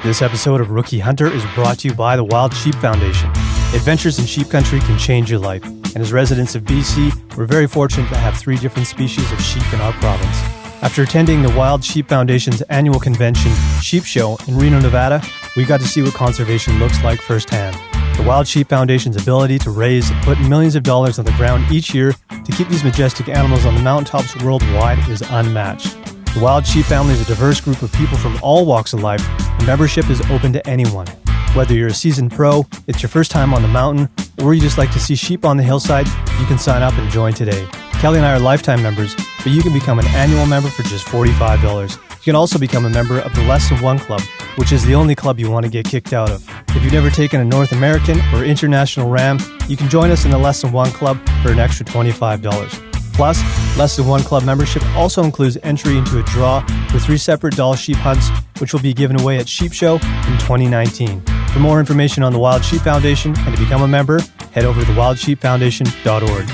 This episode of Rookie Hunter is brought to you by the Wild Sheep Foundation. Adventures in sheep country can change your life, and as residents of BC, we're very fortunate to have 3 different species of sheep in our province. After attending the Wild Sheep Foundation's annual convention, Sheep Show, in Reno, Nevada, we got to see what conservation looks like firsthand. The Wild Sheep Foundation's ability to raise and put millions of dollars on the ground each year to keep these majestic animals on the mountaintops worldwide is unmatched. The Wild Sheep family is a diverse group of people from all walks of life, and membership is open to anyone. Whether you're a seasoned pro, it's your first time on the mountain, or you just like to see sheep on the hillside, you can sign up and join today. Kelly and I are lifetime members, but you can become an annual member for just $45. You can also become a member of the Less Than One Club, which is the only club you want to get kicked out of. If you've never taken a North American or international ram, you can join us in the Less Than One Club for an extra $25. Plus, Less Than One Club membership also includes entry into a draw for 3 separate Doll sheep hunts, which will be given away at Sheep Show in 2019. For more information on the Wild Sheep Foundation and to become a member, head over to wildsheepfoundation.org.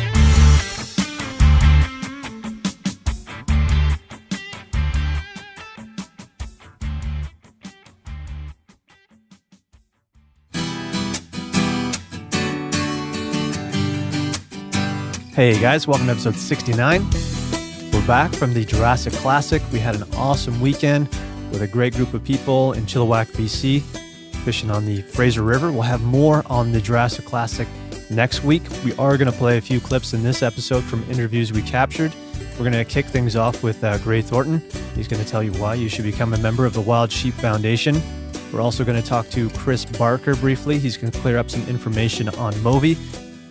Hey guys, welcome to episode 69. We're back from the Jurassic Classic. We had an awesome weekend with a great group of people in Chilliwack, BC, fishing on the Fraser River. We'll have more on the Jurassic Classic next week. We are going to play a few clips in this episode from interviews we captured. We're going to kick things off with Gray Thornton. He's going to tell you why you should become a member of the Wild Sheep Foundation. We're also going to talk to Chris Barker briefly. He's going to clear up some information on M.Ovi.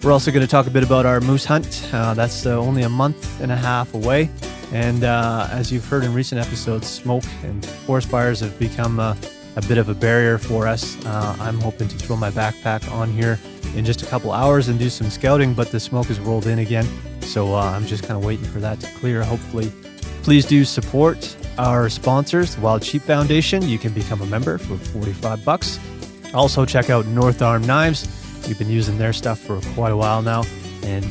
We're also going to talk a bit about our moose hunt. That's only a month and a half away. And as you've heard in recent episodes, smoke and forest fires have become a bit of a barrier for us. I'm hoping to throw my backpack on here in just a couple hours and do some scouting, but the smoke has rolled in again. So I'm just kind of waiting for that to clear, hopefully. Please do support our sponsors, the Wild Sheep Foundation. You can become a member for $45. Also check out North Arm Knives. We've been using their stuff for quite a while now, and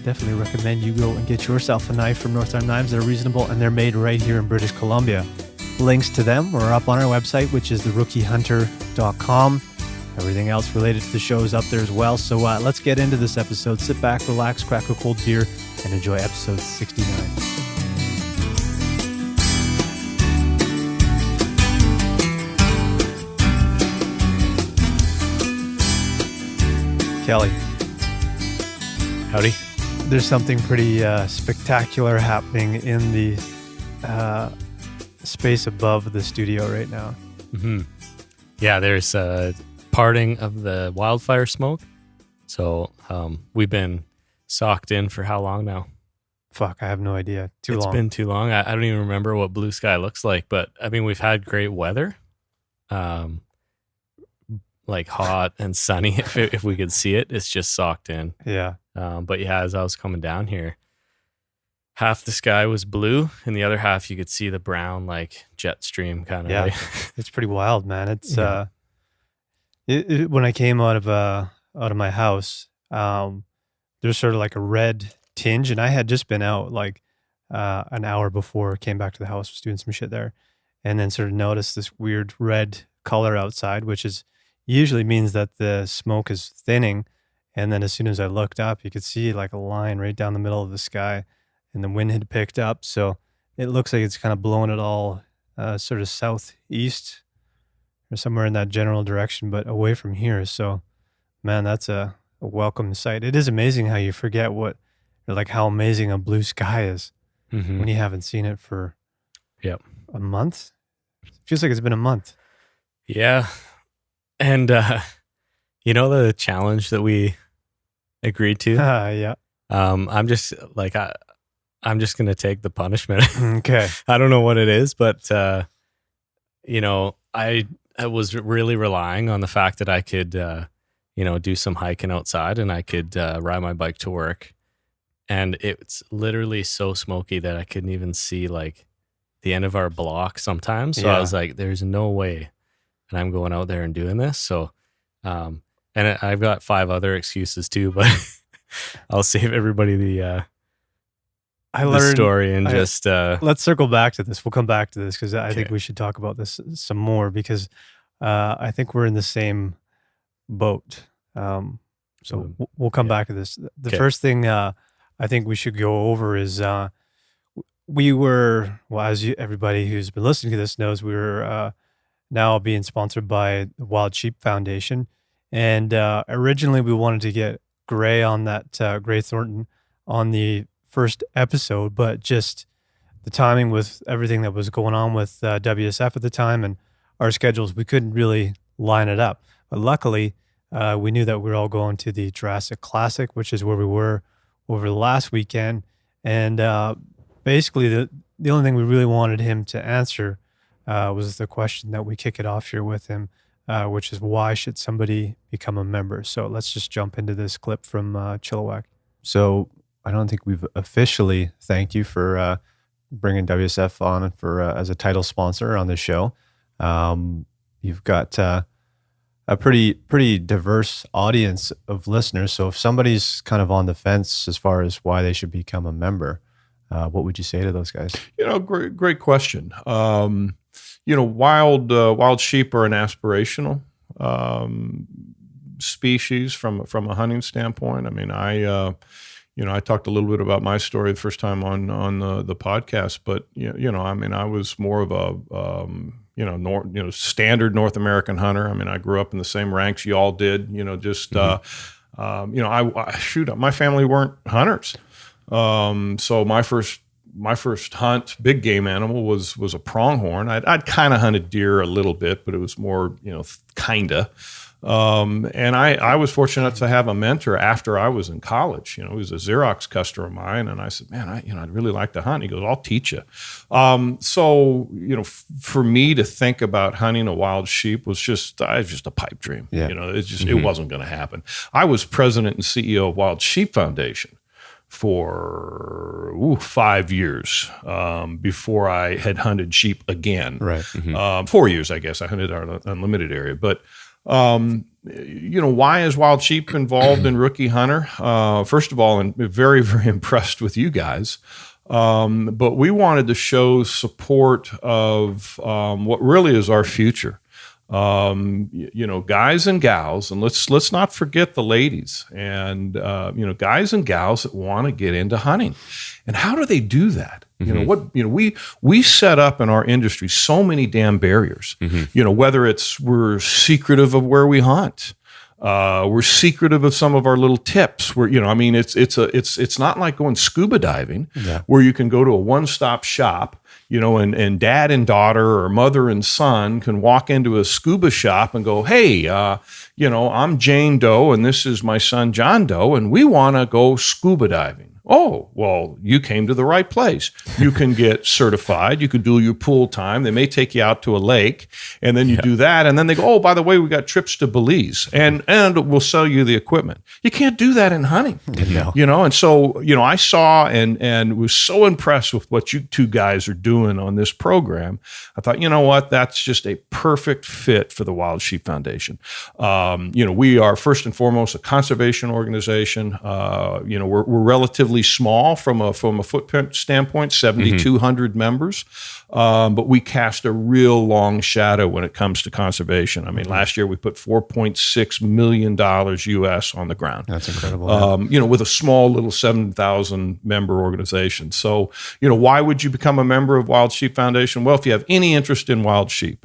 definitely recommend you go and get yourself a knife from North Arm Knives. They're reasonable, and they're made right here in British Columbia. Links to them are up on our website, which is therookihunter.com. Everything else related to the show is up there as well. So let's get into this episode. Sit back, relax, crack a cold beer, and enjoy episode 69. Kelly. Howdy. There's something pretty spectacular happening in the space above the studio right now. Mm-hmm. Yeah, there's a parting of the wildfire smoke. So we've been socked in for how long now? Fuck, I have no idea. Too long. It's been too long. I don't even remember what blue sky looks like, but I mean, we've had great weather. Like hot and sunny if we could see it. It's just socked in. Yeah. But yeah, as I was coming down here, half the sky was blue and the other half you could see the brown like jet stream kind of. Yeah. It's pretty wild, man. It's when I came out of my house, there's sort of like a red tinge, and I had just been out like an hour before, came back to the house, was doing some shit there, and then sort of noticed this weird red color outside, which is usually means that the smoke is thinning. And then as soon as I looked up, you could see like a line right down the middle of the sky, and the wind had picked up. So it looks like it's kind of blowing it all sort of southeast or somewhere in that general direction, but away from here. So man, that's a welcome sight. It is amazing how you forget how amazing a blue sky is when you haven't seen it for a month. It feels like it's been a month. Yeah. And, you know, the challenge that we agreed to? Yeah. I'm just like, I'm just going to take the punishment. Okay. I don't know what it is, but, you know, I was really relying on the fact that I could, you know, do some hiking outside and I could ride my bike to work. And it's literally so smoky that I couldn't even see like the end of our block sometimes. So I was like, there's no way. And I'm going out there and doing this. So, and I've got 5 other excuses too, but I'll save everybody the story and let's circle back to this. We'll come back to this because I think we should talk about this some more because I think we're in the same boat. So we'll come back to this. The first thing I think we should go over is we were, well, as everybody who's been listening to this knows, we were now being sponsored by the Wild Sheep Foundation. And originally we wanted to get Gray on that, Gray Thornton on the first episode, but just the timing with everything that was going on with WSF at the time and our schedules, we couldn't really line it up. But luckily, we knew that we were all going to the Jurassic Classic, which is where we were over the last weekend. And basically, the only thing we really wanted him to answer was the question that we kick it off here with him, which is why should somebody become a member? So let's just jump into this clip from Chilliwack. So I don't think we've officially thanked you for bringing WSF on for as a title sponsor on the show. You've got a pretty diverse audience of listeners. So if somebody's kind of on the fence as far as why they should become a member, what would you say to those guys? Great question. Wild sheep are an aspirational species from a hunting standpoint. I mean, I talked a little bit about my story the first time on the podcast, but I was more of a standard North American hunter. I mean, I grew up in the same ranks you all did. My family weren't hunters, so my first hunt, big game animal, was a pronghorn. I'd kind of hunted deer a little bit, but it was more kinda. And I was fortunate to have a mentor after I was in college. He was a Xerox customer of mine, and I said, "Man, I'd really like to hunt." He goes, "I'll teach you." For me to think about hunting a wild sheep was just a pipe dream. Yeah. It wasn't going to happen. I was president and CEO of Wild Sheep Foundation for 5 years before I had hunted sheep again. Right. 4 years, I guess. I hunted our unlimited area, but. Why is Wild Sheep involved in Rookie Hunter? First of all, I'm very, very impressed with you guys. But we wanted to show support of what really is our future. Guys and gals, and let's not forget the ladies, and guys and gals that want to get into hunting. And how do they do that? We set up in our industry so many damn barriers. Whether it's we're secretive of where we hunt, we're secretive of some of our little tips. It's not like going scuba diving, where you can go to a one-stop shop. And dad and daughter or mother and son can walk into a scuba shop and go, "Hey, I'm Jane Doe and this is my son John Doe, and we want to go scuba diving." Oh, well, you came to the right place. You can get certified. You can do your pool time. They may take you out to a lake, and then you do that, and then they go, "Oh, by the way, we got trips to Belize, and we'll sell you the equipment." You can't do that in hunting, And so, I saw and was so impressed with what you two guys are doing on this program. I thought, you know what, that's just a perfect fit for the Wild Sheep Foundation. We are first and foremost a conservation organization. We're relatively small from a footprint standpoint, 7,200 members, but we cast a real long shadow when it comes to conservation. I mean, last year we put $4.6 million US on the ground. That's incredible. With a small little 7,000 member organization. So, why would you become a member of Wild Sheep Foundation? Well, if you have any interest in wild sheep,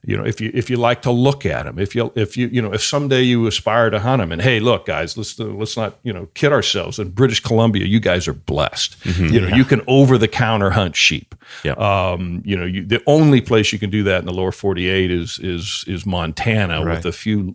if you like to look at them, if someday you aspire to hunt them, and hey, look, guys, let's not kid ourselves. In British Columbia, you guys are blessed. You can over the counter hunt sheep. Yeah. The only place you can do that in the lower 48 is Montana, with a few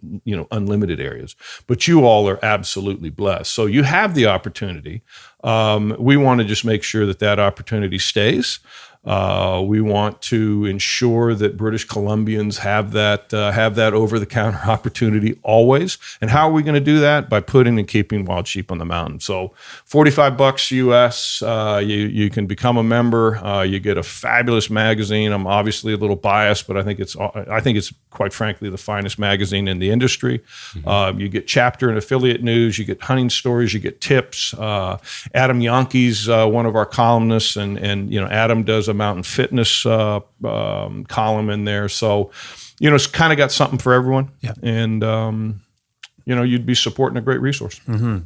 unlimited areas. But you all are absolutely blessed. So you have the opportunity. We want to just make sure that opportunity stays. We want to ensure that British Columbians have that over-the-counter opportunity always. And how are we going to do that? By putting and keeping wild sheep on the mountain. So $45 US, you can become a member. You get a fabulous magazine. I'm obviously a little biased, but I think it's quite frankly the finest magazine in the industry. You get chapter and affiliate news. You get hunting stories. You get tips. Adam Yankee's one of our columnists, and Adam does a mountain fitness column in there. So, it's kind of got something for everyone. Yeah. And, you'd be supporting a great resource. Mm-hmm.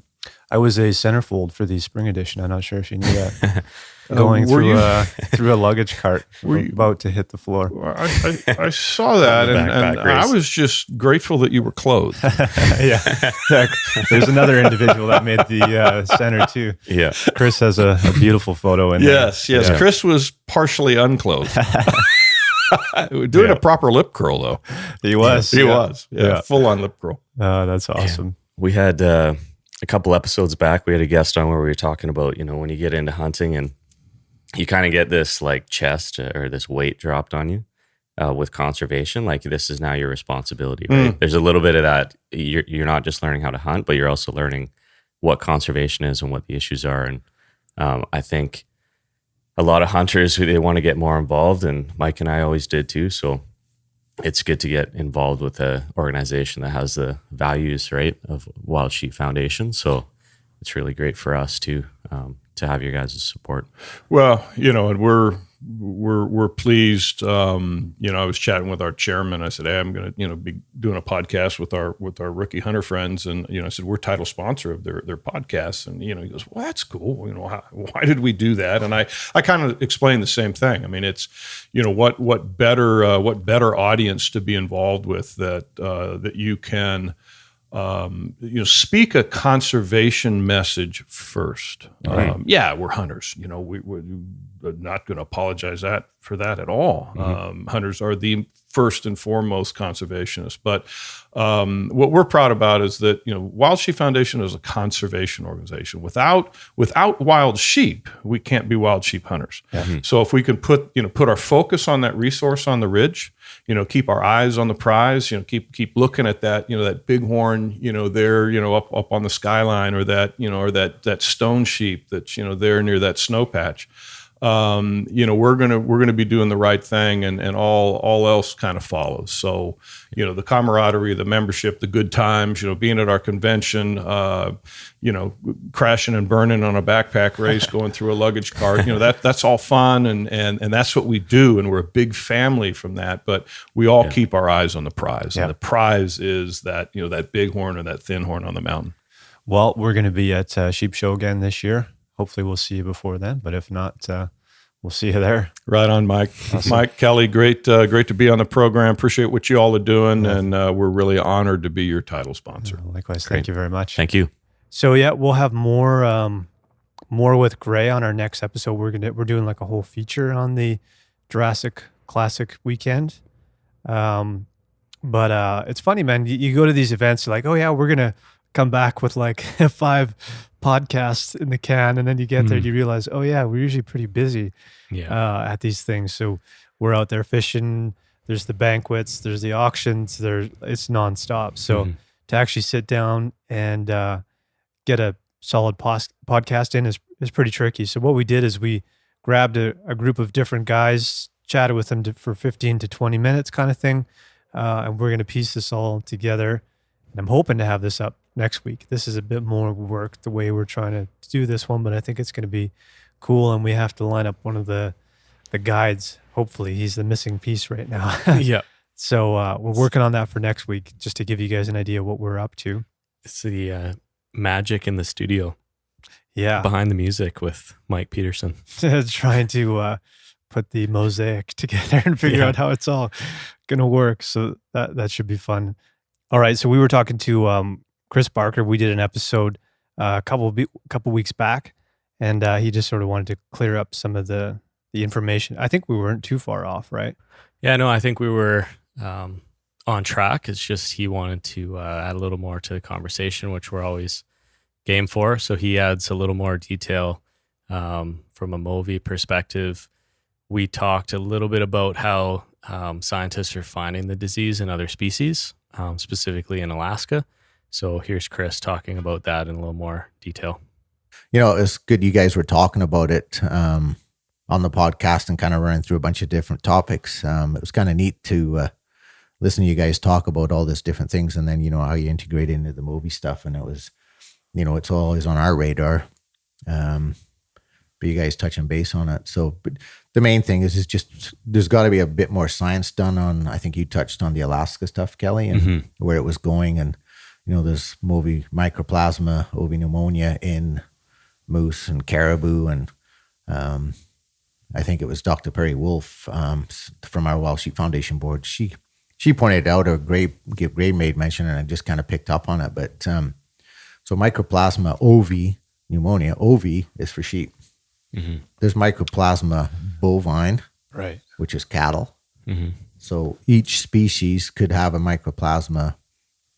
I was a centerfold for the spring edition. I'm not sure if you knew that. Going through a luggage cart, about to hit the floor. I saw that, and I was just grateful that you were clothed. Yeah. There's another individual that made the center too. Yeah. Chris has a beautiful photo in there. Yes. Yeah. Chris was partially unclothed. Doing a proper lip curl, though. He was. He was. Yeah. Full on lip curl. Oh, that's awesome. We had a couple episodes back, we had a guest on where we were talking about, when you get into hunting and you kind of get this like chest or this weight dropped on you with conservation. Like, this is now your responsibility, right? There's a little bit of that. You're not just learning how to hunt, but you're also learning what conservation is and what the issues are. And I think a lot of hunters, they want to get more involved, and Mike and I always did too. So it's good to get involved with an organization that has the values, right, of Wild Sheep Foundation. So it's really great for us to have your guys' support. Well, and we're pleased. I was chatting with our chairman. I said, "Hey, I'm going to be doing a podcast with our rookie hunter friends," and I said, "We're title sponsor of their podcasts." And he goes, "Well, that's cool. Why did we do that?" And I kind of explained the same thing. I mean, it's what better audience to be involved with that you can. Speak a conservation message first. Right. We're hunters. We're not going to apologize for that at all. Hunters are the first and foremost conservationists. But what we're proud about is that Wild Sheep Foundation is a conservation organization. Without wild sheep, we can't be wild sheep hunters. So if we can put our focus on that resource on the ridge, keep our eyes on the prize, keep looking at that, that bighorn, there, up on the skyline, or that, or that stone sheep that's, there near that snow patch. We're gonna be doing the right thing, and all else kind of follows. So, the camaraderie, the membership, the good times, being at our convention, crashing and burning on a backpack race, going through a luggage cart, that's all fun, and that's what we do, and we're a big family from that. But we all keep our eyes on the prize, and the prize is that that bighorn or that thin horn on the mountain. Well, we're going to be at Sheep Show again this year. Hopefully we'll see you before then, but if not, we'll see you there. Right on, Mike. Awesome. Mike, Kelly, great to be on the program. Appreciate what you all are doing, and we're really honored to be your title sponsor. Likewise, Great. Thank you very much. Thank you. So we'll have more with Gray on our next episode. We're doing like a whole feature on the Jurassic Classic weekend. But it's funny, man. You go to these events, you're like, oh yeah, we're gonna come back with like 5 podcasts in the can, and then you get there and you realize, oh yeah, we're usually pretty busy at these things. So we're out there fishing, there's the banquets, there's the auctions, it's nonstop. So to actually sit down and get a solid podcast in is pretty tricky. So what we did is we grabbed a group of different guys, chatted with them for 15 to 20 minutes kind of thing, and we're going to piece this all together. And I'm hoping to have this up next week. This is a bit more work the way we're trying to do this one, but I think it's going to be cool. And we have to line up one of the guides. Hopefully he's the missing piece right now. Yeah. So we're working on that for next week, just to give you guys an idea of what we're up to. It's the magic in the studio. Yeah. Behind the music with Mike Peterson. Trying to put the mosaic together and figure out how it's all going to work. So that should be fun. All right. So we were talking to Chris Barker. We did an episode a couple weeks back, and he just sort of wanted to clear up some of the information. I think we weren't too far off, right? Yeah, no, I think we were on track. It's just he wanted to add a little more to the conversation, which we're always game for. So he adds a little more detail from a M.Ovi perspective. We talked a little bit about how scientists are finding the disease in other species, specifically in Alaska. So here's Chris talking about that in a little more detail. It's good you guys were talking about it on the podcast and kind of running through a bunch of different topics. It was kind of neat to listen to you guys talk about all these different things, and then, how you integrate into the M.Ovi stuff. And it was, it's always on our radar. but you guys touching base on it. So, but the main thing is just there's got to be a bit more science done on. I think you touched on the Alaska stuff, Kelly, and where it was going, and there's M.Ovi mycoplasma, Ovi pneumonia in moose and caribou, and I think it was Dr. Perry Wolf from our Wild Sheep Foundation board. She pointed out, or Gray made mention, and I just kind of picked up on it. But so mycoplasma Ovi pneumonia, Ovi is for sheep. There's mycoplasma bovine, Right. which is cattle. So each species could have a mycoplasma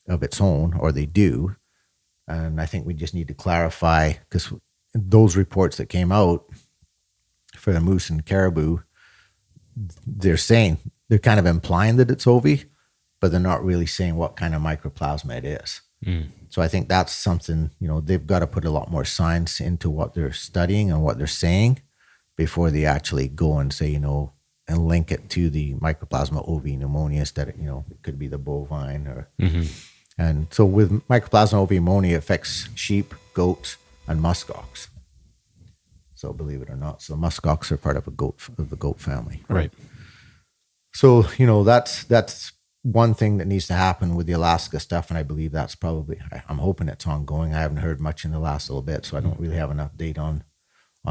of its own, or they do. And I think we just need to clarify, because those reports that came out for the moose and caribou, they're kind of implying that it's Ovi, but they're not really saying what kind of mycoplasma it is. So I think that's something, they've got to put a lot more science into what they're studying and what they're saying before they actually go and say, and link it to the mycoplasma Ovi pneumonia instead of, it could be the bovine or, and so with mycoplasma Ovi pneumonia, it affects sheep, goats, and muskox. So believe it or not, so muskox are part of the goat family. Right. So, that's one thing that needs to happen with the Alaska stuff. And I believe that's probably, I'm hoping it's ongoing. I haven't heard much in the last little bit, so I don't really have an update on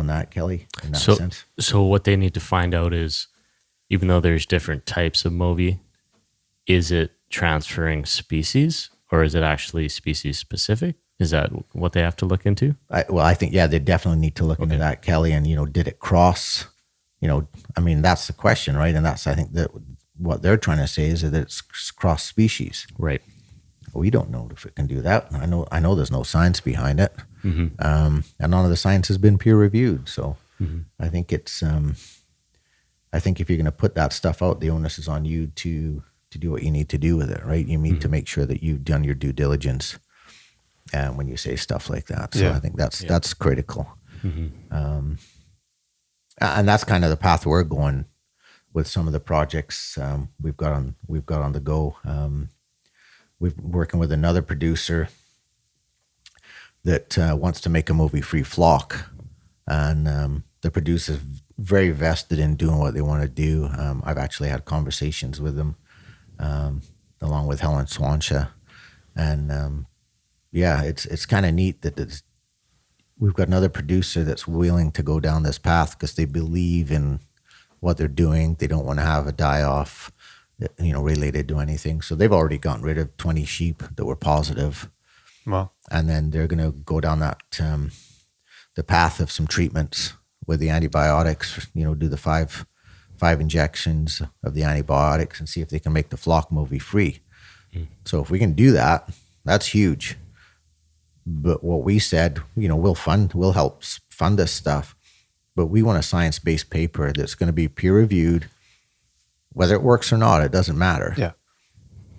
that, Kelly, in that sense. So what they need to find out is, even though there's different types of M.Ovi, is it transferring species or is it actually species specific? Is that what they have to look into? I think, they definitely need to look into that, Kelly. And, did it cross, that's the question, right? And that's, I think that what they're trying to say is that it's cross species. Right. We don't know if it can do that. I know there's no science behind it. And none of the science has been peer reviewed. So I think it's, I think if you're going to put that stuff out, the onus is on you to do what you need to do with it, right? You need to make sure that you've done your due diligence when you say stuff like that. So I think that's critical. And that's kind of the path we're going with some of the projects we've got on the go. We're working with another producer that wants to make a M.Ovi-free flock, and the producer's very vested in doing what they want to do. I've actually had conversations with them, along with Helen Swansha, and it's kind of neat that we've got another producer that's willing to go down this path because they believe in what they're doing. They don't want to have a die-off, related to anything. So they've already gotten rid of 20 sheep that were positive. Wow. And then they're going to go down that the path of some treatments with the antibiotics, do the five injections of the antibiotics and see if they can make the flock M.Ovi free. So if we can do that, that's huge. But what we said, we'll help fund this stuff, but we want a science-based paper that's going to be peer-reviewed. Whether it works or not, it doesn't matter. Yeah.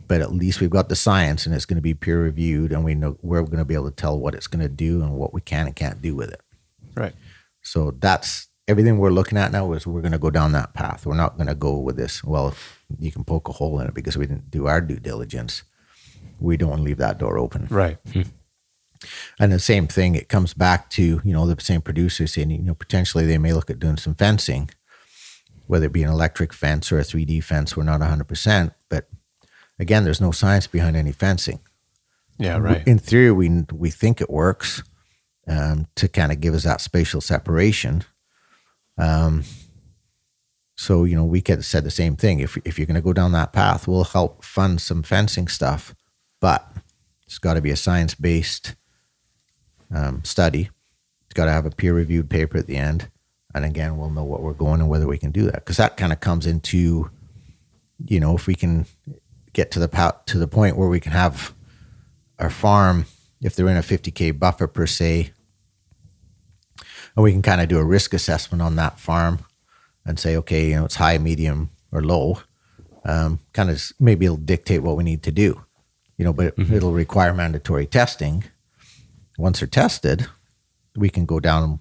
But at least we've got the science, and it's going to be peer-reviewed, and we know we're going to be able to tell what it's going to do and what we can and can't do with it. Right. So that's everything we're looking at now is we're going to go down that path. We're not going to go with this, well, you can poke a hole in it because we didn't do our due diligence. We don't want to leave that door open. Right. And the same thing, it comes back to, the same producer saying, potentially they may look at doing some fencing, whether it be an electric fence or a 3D fence. We're not 100%, but again, there's no science behind any fencing. Yeah, right. In theory, we think it works to kind of give us that spatial separation. So, we could have said the same thing. If you're going to go down that path, we'll help fund some fencing stuff, but it's got to be a science-based study. It's got to have a peer-reviewed paper at the end. And again, we'll know what we're going and whether we can do that. Because that kind of comes into, if we can get to the point where we can have our farm, if they're in a 50K buffer per se, and we can kind of do a risk assessment on that farm and say, okay, it's high, medium, or low. Kind of maybe it'll dictate what we need to do, but it'll require mandatory testing. Once they're tested, we can go down.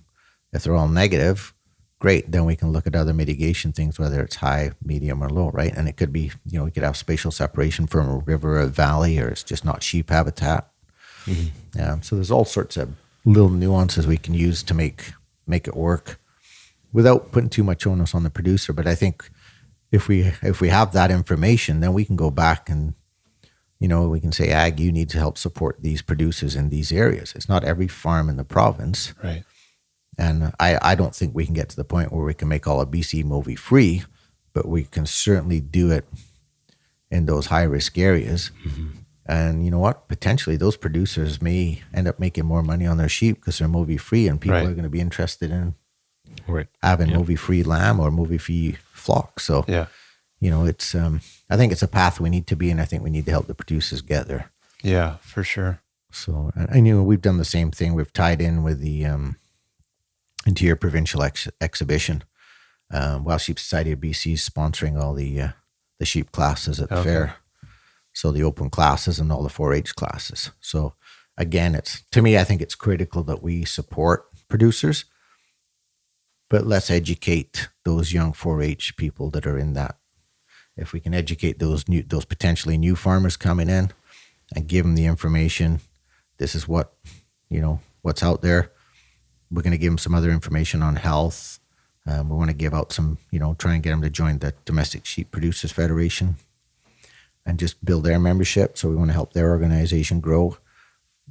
If they're all negative, great. Then we can look at other mitigation things, whether it's high, medium, or low, right? And it could be, we could have spatial separation from a river or a valley, or it's just not sheep habitat. Yeah. So there's all sorts of little nuances we can use to make it work. without putting too much onus on the producer. But I think if we have that information, then we can go back and, we can say, Ag, you need to help support these producers in these areas. It's not every farm in the province. Right. And I don't think we can get to the point where we can make all of BC M.Ovi free, but we can certainly do it in those high-risk areas. Mm-hmm. And you know what? Potentially those producers may end up making more money on their sheep because they're M.Ovi free, and people Right. are going to be interested in Right. having Yep. M.Ovi free lamb or M.Ovi free flock. So, Yeah. it's I think it's a path we need to be in. I think we need to help the producers get there. Yeah, for sure. So I knew we've done the same thing. We've tied in with the Interior Provincial Exhibition. Wild Sheep Society of BC is sponsoring all the sheep classes at the Okay. fair. So the open classes and all the 4-H classes. So again, to me, I think it's critical that we support producers, but let's educate those young 4-H people that are in that. If we can educate those potentially new farmers coming in and give them the information, this is what, what's out there. We're going to give them some other information on health. We want to give out some, try and get them to join the Domestic Sheep Producers Federation and just build their membership. So we want to help their organization grow,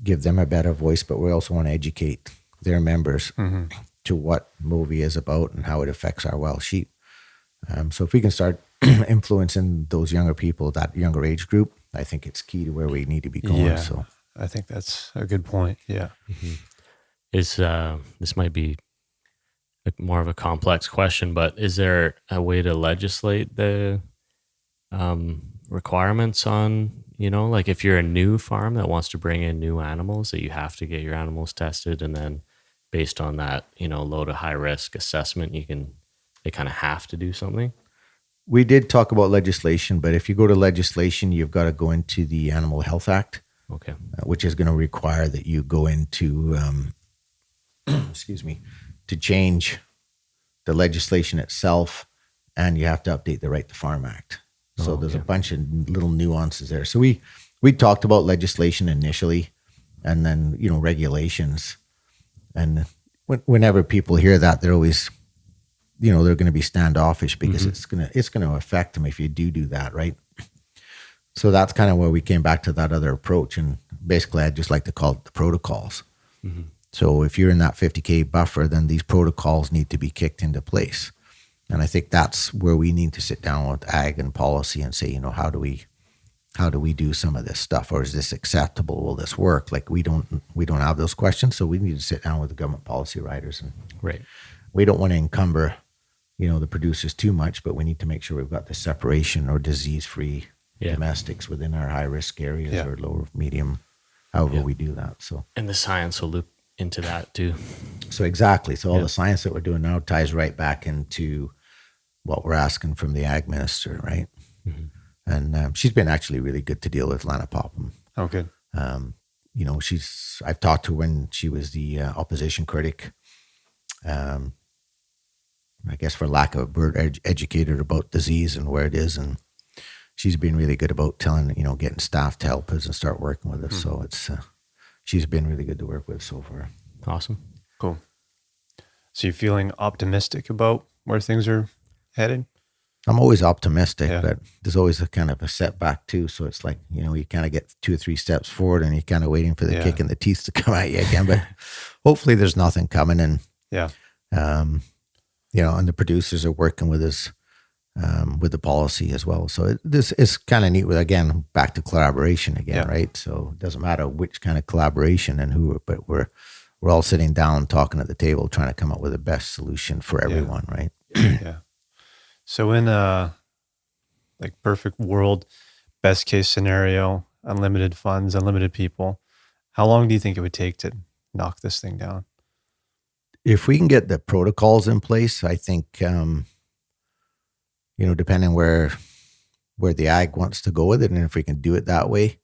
give them a better voice, but we also want to educate their members to what M.Ovi is about and how it affects our wild sheep. So if we can start influencing those younger people, that younger age group, I think it's key to where we need to be going. Yeah. So I think that's a good point. Yeah. Is this might be more of a complex question, but is there a way to legislate the requirements on, like if you're a new farm that wants to bring in new animals, that you have to get your animals tested, and then based on that, low to high risk assessment, they kind of have to do something? we did talk about legislation, but if you go to legislation, you've got to go into the Animal Health Act, Okay. which is going to require that you go into, excuse me, to change the legislation itself, and you have to update the Right to Farm Act. So there's a bunch of little nuances there. So we talked about legislation initially, and then regulations. And whenever people hear that, they're always, they're going to be standoffish because it's going to affect them if you do that, right? So that's kind of where we came back to that other approach, and basically I'd just like to call it the protocols. Mm-hmm. So if you're in that 50K buffer, then these protocols need to be kicked into place. And I think that's where we need to sit down with ag and policy and say, how do we do some of this stuff, or is this acceptable? Will this work? Like we don't have those questions, so we need to sit down with the government policy writers, and Right. we don't want to encumber, the producers too much, but we need to make sure we've got the separation or disease-free domestics within our high-risk areas or low, medium, however we do that. So And the science will loop into that too. So exactly. So all the science that we're doing now ties right back into what we're asking from the ag minister, right? Mm-hmm. And she's been actually really good to deal with, Lana Popham. Oh, good. I've talked to her when she was the opposition critic. I guess for lack of a word, educated about disease and where it is. And she's been really good about telling, getting staff to help us and start working with us. So it's, she's been really good to work with so far. Awesome. Cool. So you're feeling optimistic about where things are headed? I'm always optimistic, Yeah. but there's always a kind of a setback too. So it's like, you kind of get 2 or 3 steps forward and you're kind of waiting for the kick in the teeth to come at you again. But hopefully there's nothing coming. And, and the producers are working with us with the policy as well. So this is kind of neat with, again, back to collaboration again, right? So it doesn't matter which kind of collaboration and who, but we're all sitting down talking at the table, trying to come up with the best solution for everyone, right? Yeah. So in a perfect world, best case scenario, unlimited funds, unlimited people, how long do you think it would take to knock this thing down? If we can get the protocols in place, I think, depending where the ag wants to go with it, and if we can do it that way,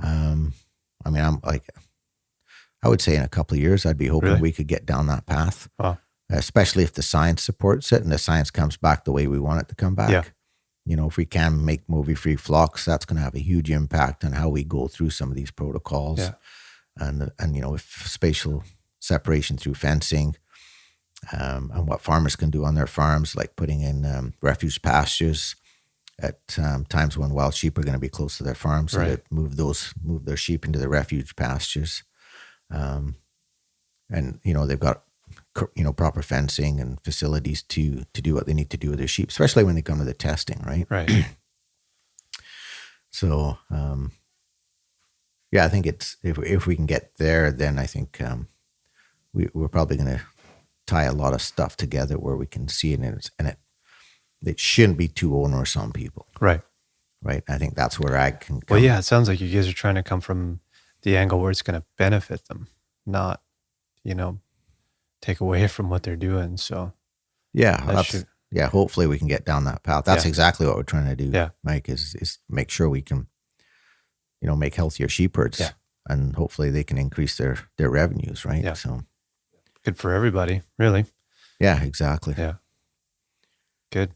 I would say in a couple of years, I'd be hoping we could get down that path. Wow. Especially if the science supports it and the science comes back the way we want it to come back. Yeah. If we can make M.Ovi-free flocks, that's going to have a huge impact on how we go through some of these protocols. Yeah. And with spatial separation through fencing, and what farmers can do on their farms, like putting in refuge pastures at times when wild sheep are going to be close to their farms, so Right. that move their sheep into the refuge pastures. And they've got proper fencing and facilities to do what they need to do with their sheep, especially when they come to the testing, right? Right. So I think it's if we can get there, then I think we're probably going to tie a lot of stuff together where we can see it, and it shouldn't be too onerous on people, Right. right? I think that's where ag can come. Well, yeah, it sounds like you guys are trying to come from the angle where it's going to benefit them, not, take away from what they're doing. So Yeah, hopefully we can get down that path. That's Yeah. exactly what we're trying to do, Yeah. Mike, is make sure we can, make healthier sheep herds, Yeah. and hopefully they can increase their revenues, right? Yeah. So, good for everybody, really. yeah, exactly. Yeah. Good.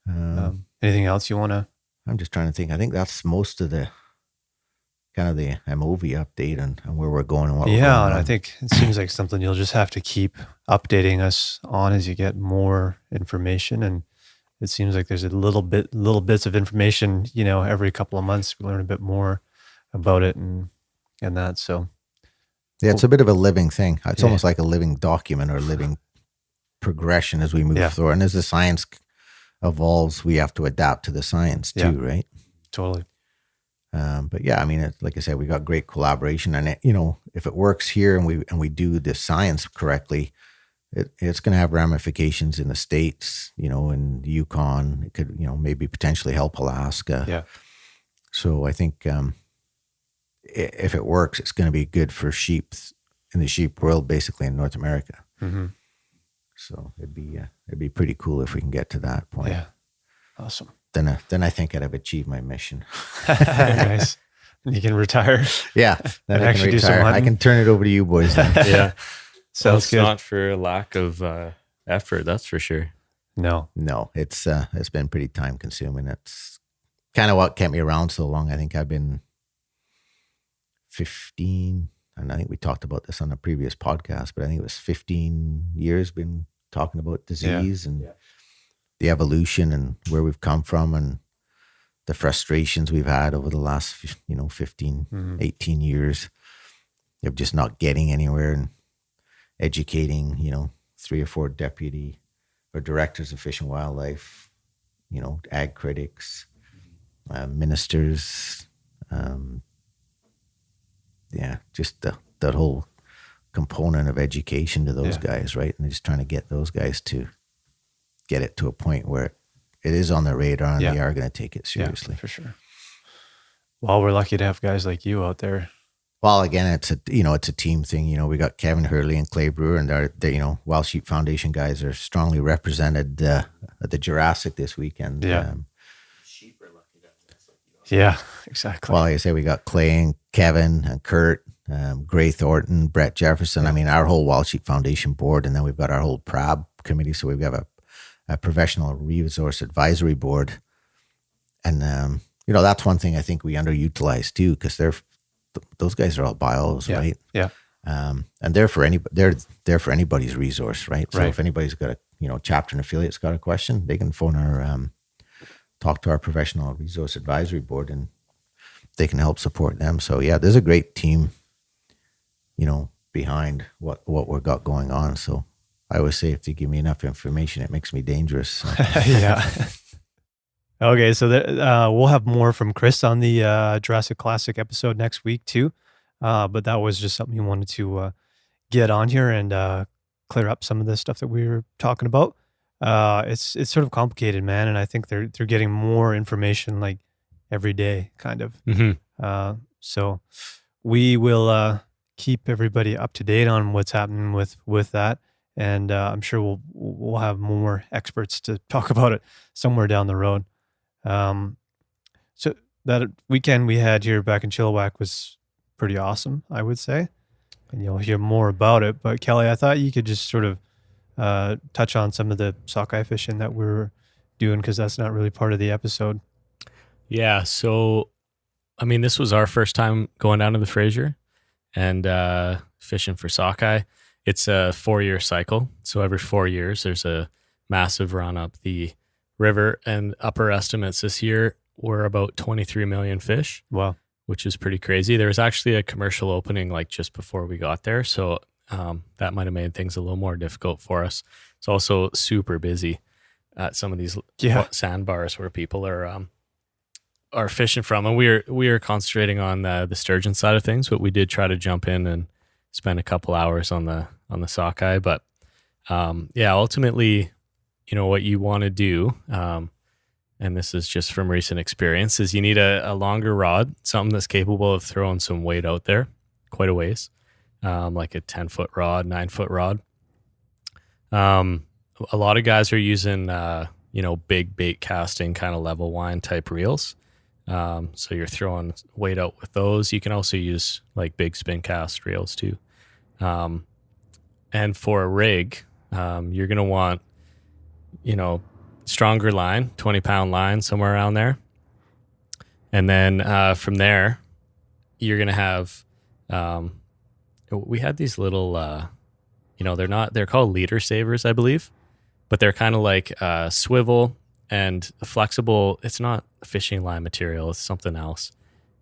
Um, Anything else you want to? I'm just trying to think. I think that's most of the kind of the M.Ovi update and where we're going and what we're Yeah, going and on. I think it seems like something you'll just have to keep updating us on as you get more information. And it seems like there's little bits of information, every couple of months we learn a bit more about it and that. So Yeah, it's a bit of a living thing. It's Yeah. almost like a living document or a living progression as we move Yeah. through. And as the science evolves, we have to adapt to the science too, Yeah. right? totally. But yeah, I mean, like I said, we got great collaboration, and if it works here and we do the science correctly, it's going to have ramifications in the States, in the Yukon. It could, maybe potentially help Alaska. Yeah. So I think if it works, it's going to be good for sheep in the sheep world, basically in North America. Mm-hmm. So it'd be pretty cool if we can get to that point. Yeah. Awesome. Then I think I'd have achieved my mission. Nice. And you can retire. Yeah, then And I actually can do some retire. I hunting. can turn it over to you boys then. Yeah. Sounds It's good. not for lack of effort, that's for sure. No. No, it's been pretty time consuming. It's kind of what kept me around so long. I think I've been 15, and I think we talked about this on a previous podcast, but I think it was 15 years been talking about disease and the evolution and where we've come from and the frustrations we've had over the last 15, 18 years of just not getting anywhere and educating, 3 or 4 deputy or directors of Fish and Wildlife, ag critics, ministers, just that whole component of education to those guys, right? And just trying to get those guys to get it to a point where it is on their radar and they are going to take it seriously. Yeah, for sure. Well, we're lucky to have guys like you out there. Well, again, it's a team thing. We got Kevin Hurley and Clay Brewer, and they're Wild Sheep Foundation guys are strongly represented at the Jurassic this weekend. Yeah. Yeah, exactly. Well, like I say, we got Clay and Kevin and Kurt, Gray Thornton, Brett Jefferson. I mean, our whole Wild Sheep Foundation board, and then we've got our whole PRAB committee. So we've got a professional resource advisory board, and that's one thing I think we underutilize too, because those guys are all bios, right? Yeah. And they're for anybody's resource, right? So if anybody's got a chapter and affiliate's got a question, they can phone our talk to our professional resource advisory board, and they can help support them. So yeah, there's a great team, behind what we've got going on. So I always say, if they give me enough information, it makes me dangerous. So. Yeah. Okay, so we'll have more from Chris on the Jurassic Classic episode next week too. But that was just something you wanted to get on here and clear up some of the stuff that we were talking about. It's sort of complicated, man, and I think they're getting more information like every day, kind of. Mm-hmm. So we will keep everybody up to date on what's happening with that, and I'm sure we'll have more experts to talk about it somewhere down the road. So that weekend we had here back in Chilliwack was pretty awesome, I would say, and you'll hear more about it. But Kelly, I thought you could just sort of touch on some of the sockeye fishing that we're doing, because that's not really part of the episode. Yeah. So, I mean, this was our first time going down to the Fraser and fishing for sockeye. It's a 4-year cycle. So every 4 years, there's a massive run up the river, and upper estimates this year were about 23 million fish. Wow. Which is pretty crazy. There was actually a commercial opening like just before we got there. So that might have made things a little more difficult for us. It's also super busy at some of these sandbars where people are fishing from. And we are concentrating on the sturgeon side of things, but we did try to jump in and spend a couple hours on the sockeye. But ultimately, what you want to do, and this is just from recent experience, is you need a longer rod, something that's capable of throwing some weight out there quite a ways, like a 10-foot rod, 9-foot rod. A lot of guys are using, big bait casting kind of level line type reels. So you're throwing weight out with those. You can also use like big spin cast reels too. And for a rig, you're going to want, stronger line, 20-pound line, somewhere around there. And then from there, you're going to have, we had these little, they're called leader savers, I believe, but they're kind of like swivel and flexible. It's not fishing line material. It's something else,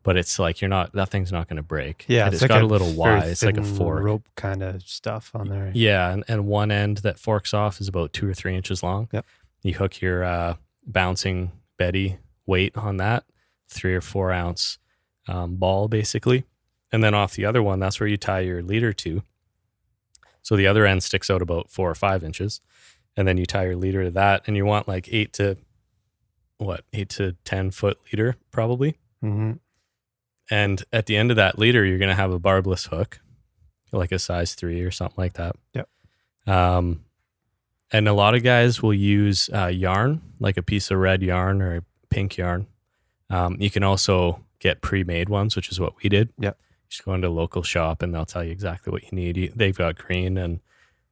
but it's like that thing's not going to break. Yeah. And it's got a little Y. It's like a fork. Rope kind of stuff on there. Yeah. And one end that forks off is about 2 or 3 inches long. Yep. You hook your bouncing Betty weight on that, 3 or 4 ounce ball basically. And then off the other one, that's where you tie your leader to. So the other end sticks out about 4 or 5 inches. And then you tie your leader to that. And you want like 8 to 10 foot leader probably. Mm-hmm. And at the end of that leader, you're going to have a barbless hook, like a size 3 or something like that. Yep. And a lot of guys will use yarn, like a piece of red yarn or pink yarn. You can also get pre-made ones, which is what we did. Yep. Just go into a local shop and they'll tell you exactly what you need. They've got green and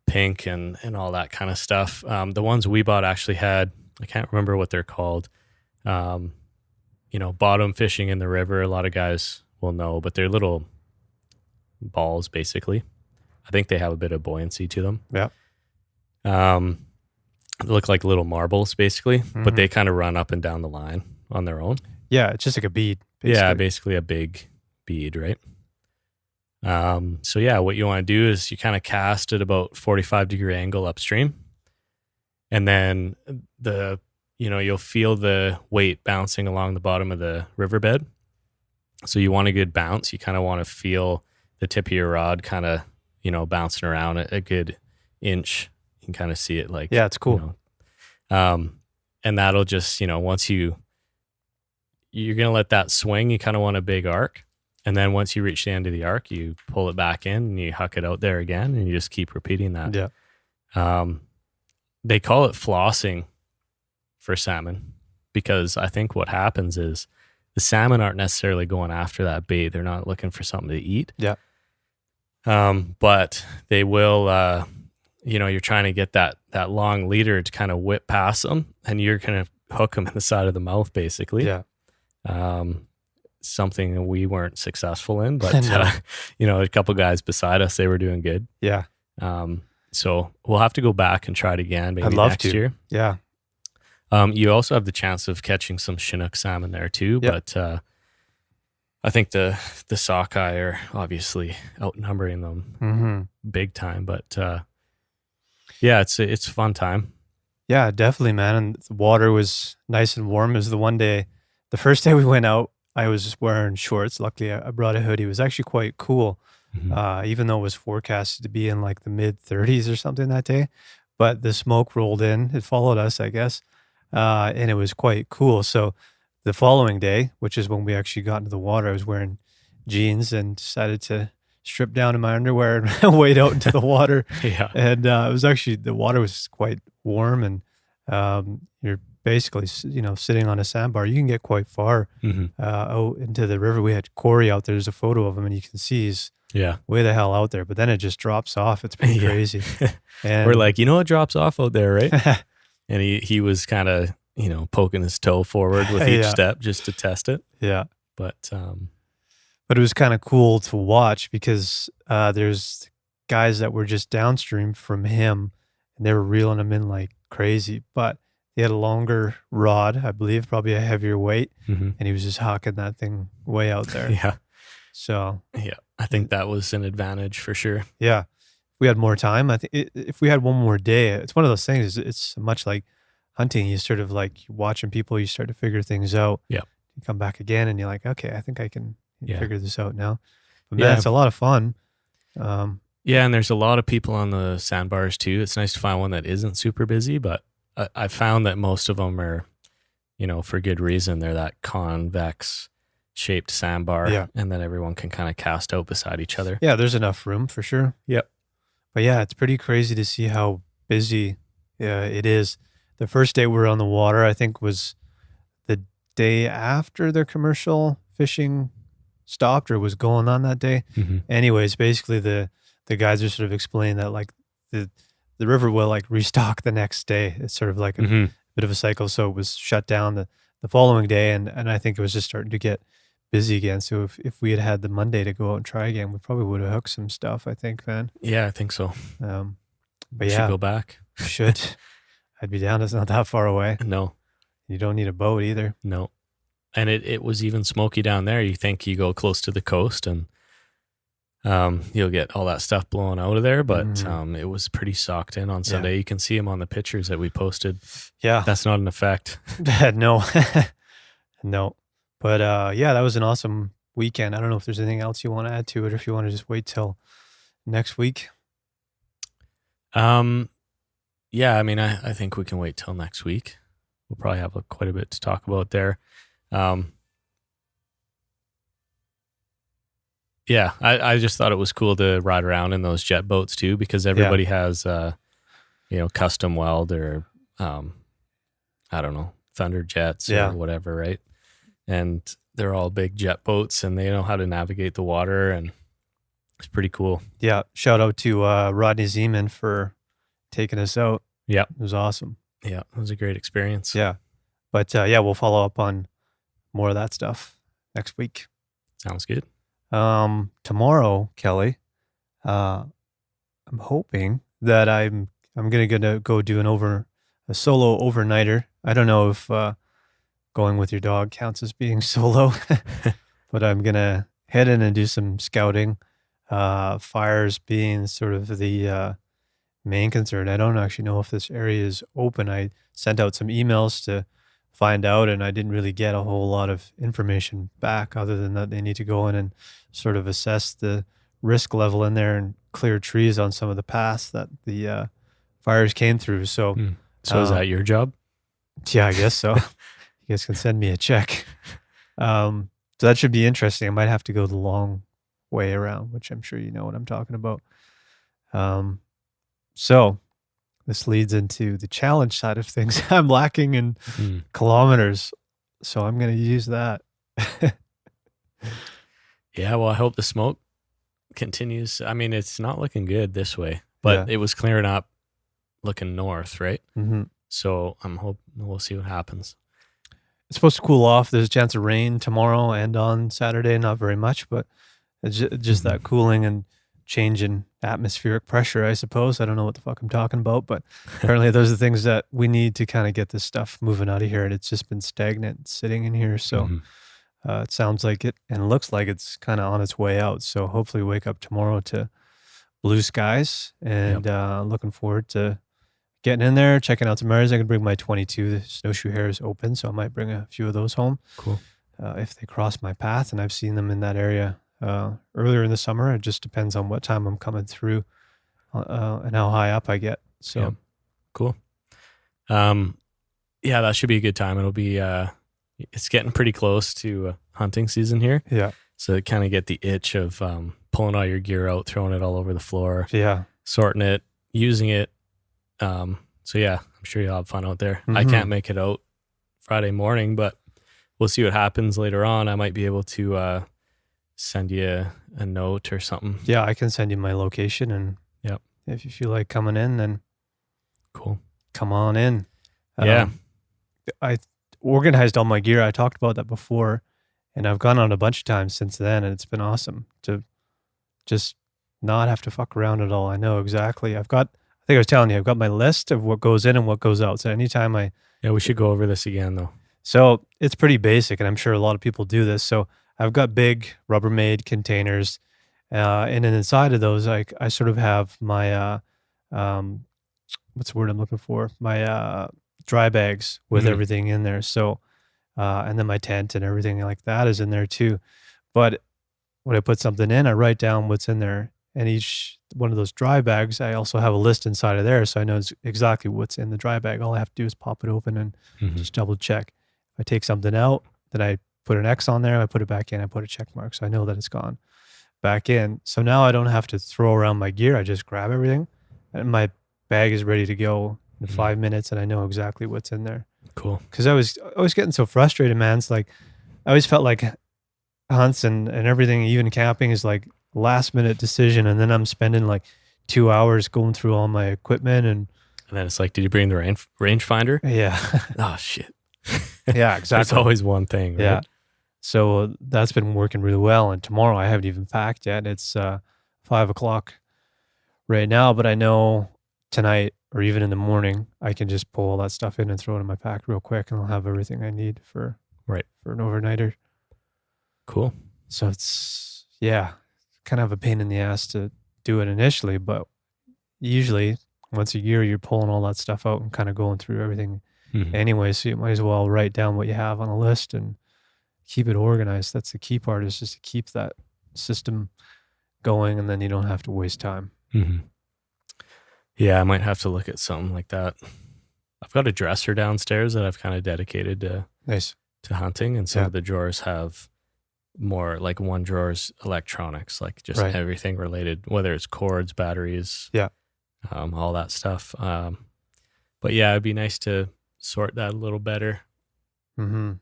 pink and all that kind of stuff. The ones we bought actually had, I can't remember what they're called, bottom fishing in the river. A lot of guys will know, but they're little balls basically. I think they have a bit of buoyancy to them. Yeah. They look like little marbles basically, but they kind of run up and down the line on their own. Yeah, it's just like a bead. Basically. Yeah, basically a big bead, right? What you want to do is you kind of cast at about 45-degree angle upstream, and then you'll feel the weight bouncing along the bottom of the riverbed. So you want a good bounce. You kind of want to feel the tip of your rod kind of, bouncing around a good inch. You can kind of see it like, yeah, it's cool. And that'll just, once you're going to let that swing, you kind of want a big arc. And then once you reach the end of the arc, you pull it back in and you huck it out there again, and you just keep repeating that. Yeah. They call it flossing for salmon because I think what happens is the salmon aren't necessarily going after that bait. They're not looking for something to eat. Yeah. But they will, you're trying to get that long leader to kind of whip past them, and you're going to hook them in the side of the mouth basically. Yeah. Something that we weren't successful in, but a couple guys beside us, they were doing good. Yeah. So we'll have to go back and try it again maybe I'd love next to. year. Yeah. You also have the chance of catching some Chinook salmon there too, Yep. but I think the sockeye are obviously outnumbering them big time. But it's a fun time. Yeah, definitely, man. And the water was nice and warm. It was the first day we went out, I was just wearing shorts. Luckily, I brought a hoodie. It was actually quite cool, even though it was forecasted to be in like the mid 30s or something that day. But the smoke rolled in. It followed us, I guess, and it was quite cool. So the following day, which is when we actually got into the water, I was wearing jeans and decided to strip down in my underwear and wade out into the water. Yeah. And it was actually, the water was quite warm, and you're basically, sitting on a sandbar. You can get quite far out into the river. We had Corey out there. There's a photo of him, and you can see he's way the hell out there. But then it just drops off. It's pretty crazy. And we're like, it drops off out there, right? And he was kind of, poking his toe forward with each step just to test it. Yeah. But it was kind of cool to watch because there's guys that were just downstream from him, and they were reeling them in like crazy. But he had a longer rod, I believe, probably a heavier weight, and he was just hawking that thing way out there. Yeah. So Yeah. I think that was an advantage for sure. yeah, if we had more time, I think if we had one more day, it's one of those things. It's much like hunting. You sort of like watching people, you start to figure things out. Yeah. You come back again and you're like, okay, I think I can figure this out now. But man, Yeah. it's a lot of fun. Yeah, and there's a lot of people on the sandbars too. It's nice to find one that isn't super busy, but I found that most of them are, for good reason. They're that convex shaped sandbar, and then everyone can kind of cast out beside each other. Yeah, there's enough room for sure. Yep. But yeah, it's pretty crazy to see how busy it is. The first day we were on the water, I think, was the day after the commercial fishing stopped or was going on that day. Anyways, basically the guys are sort of explaining that like the river will like restock the next day. It's sort of like a bit of a cycle. So it was shut down the following day, and I think it was just starting to get busy again. So if we had the Monday to go out and try again, we probably would have hooked some stuff, I think, man. Yeah, I think so. But We should go back. Should. I'd be down. It's not that far away. No. You don't need a boat either. No. And it was even smoky down there. You think you go close to the coast and you'll get all that stuff blowing out of there, but it was pretty socked in on Sunday. You can see them on the pictures that we posted. Yeah. That's not an effect. No. No. But yeah, that was an awesome weekend. I don't know if there's anything else you want to add to it, or if you want to just wait till next week. Yeah, I mean, I think we can wait till next week. We'll probably have quite a bit to talk about there. Yeah, I just thought it was cool to ride around in those jet boats too, because everybody has, custom weld or, I don't know, Thunder Jets or whatever, right? And they're all big jet boats, and they know how to navigate the water, and it's pretty cool. Yeah, shout out to Rodney Zeman for taking us out. Yeah. It was awesome. Yeah, it was a great experience. Yeah. But we'll follow up on more of that stuff next week. Sounds good. Tomorrow, Kelly, I'm hoping that I'm gonna go do a solo overnighter. I don't know if going with your dog counts as being solo, but I'm gonna head in and do some scouting. Fires being sort of the main concern. I don't actually know if this area is open. I sent out some emails to find out, and I didn't really get a whole lot of information back other than that they need to go in and sort of assess the risk level in there and clear trees on some of the paths that the fires came through. So, is that your job? Yeah, I guess so. You guys can send me a check. So that should be interesting. I might have to go the long way around, which I'm sure you know what I'm talking about. So this leads into the challenge side of things. I'm lacking in kilometers, so I'm going to use that. Yeah, well, I hope the smoke continues. I mean, it's not looking good this way, but it was clearing up looking north, right? Mm-hmm. So I'm hoping we'll see what happens. It's supposed to cool off. There's a chance of rain tomorrow and on Saturday. Not very much, but it's just that cooling and change in atmospheric pressure, I suppose. I don't know what the fuck I'm talking about, but apparently those are the things that we need to kind of get this stuff moving out of here. And it's just been stagnant sitting in here. So it sounds like it and looks like it's kind of on its way out. So hopefully wake up tomorrow to blue skies, and looking forward to getting in there, checking out some areas. I can bring my 22. The snowshoe hare is open, so I might bring a few of those home. Cool. If they cross my path, and I've seen them in that area earlier in the summer. It just depends on what time I'm coming through and how high up I get. So cool. Yeah, that should be a good time. It'll be it's getting pretty close to hunting season here. Yeah. So you kind of get the itch of pulling all your gear out, throwing it all over the floor. Yeah. Sorting it, using it. So yeah, I'm sure you'll have fun out there. I can't make it out Friday morning, but we'll see what happens later on. I might be able to send you a note or something. Yeah, I can send you my location, and if you feel like coming in, then cool. Come on in. Yeah. I organized all my gear. I talked about that before, and I've gone on a bunch of times since then, and it's been awesome to just not have to fuck around at all. I know exactly. I think I was telling you, I've got my list of what goes in and what goes out. So anytime Yeah, we should go over this again though. so it's pretty basic, and I'm sure a lot of people do this. So I've got big Rubbermaid containers, and then inside of those, I sort of have my what's the word I'm looking for? My dry bags with Mhm. everything in there. So and then my tent and everything like that is in there too. But when I put something in, I write down what's in there, and each one of those dry bags, I also have a list inside of there, so I know exactly what's in the dry bag. All I have to do is pop it open and Mhm. just double check. If I take something out, then I put an X on there, I put it back in, I put a check mark, so I know that it's gone back in. So now I don't have to throw around my gear. I just grab everything, and my bag is ready to go in Mhm. 5 minutes, and I know exactly what's in there. Cool. Because I was getting so frustrated, man. It's like I always felt like hunts and everything, even camping, is like last minute decision, and then I'm spending like 2 hours going through all my equipment and And then it's like, did you bring the rangefinder? yeah, Oh shit. yeah, There's exactly. always one thing, right? Yeah. So that's been working really well. And tomorrow I haven't even packed yet. It's 5 o'clock right now, but I know tonight or even in the morning I can just pull all that stuff in and throw it in my pack real quick, and I'll have everything I need for Right. an overnighter. Cool. So it's kind of a pain in the ass to do it initially, but usually once a year you're pulling all that stuff out and kind of going through everything Mhm. anyway. So you might as well write down what you have on a list and keep it organized. That's the key part, is just to keep that system going, and then you don't have to waste time. Mhm. Yeah, I might have to look at something like that. I've got a dresser downstairs that I've kind of dedicated Nice. to hunting, and some Yeah. of the drawers have more like one drawer's electronics, like just Right. everything related, whether it's cords, batteries, Yeah. all that stuff. But yeah, it'd be nice to sort that a little better. Mm-hmm.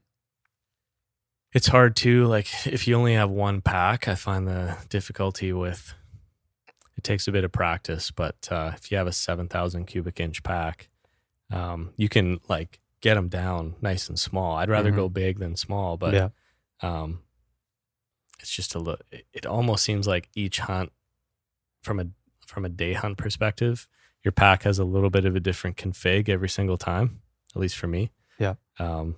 It's hard too, like if you only have one pack, I find the difficulty with it takes a bit of practice, but if you have a 7,000 cubic inch pack, you can like get them down nice and small. I'd rather go big than small, but Yeah. it's just it almost seems like each hunt from a day hunt perspective, your pack has a little bit of a different config every single time, at least for me. Yeah.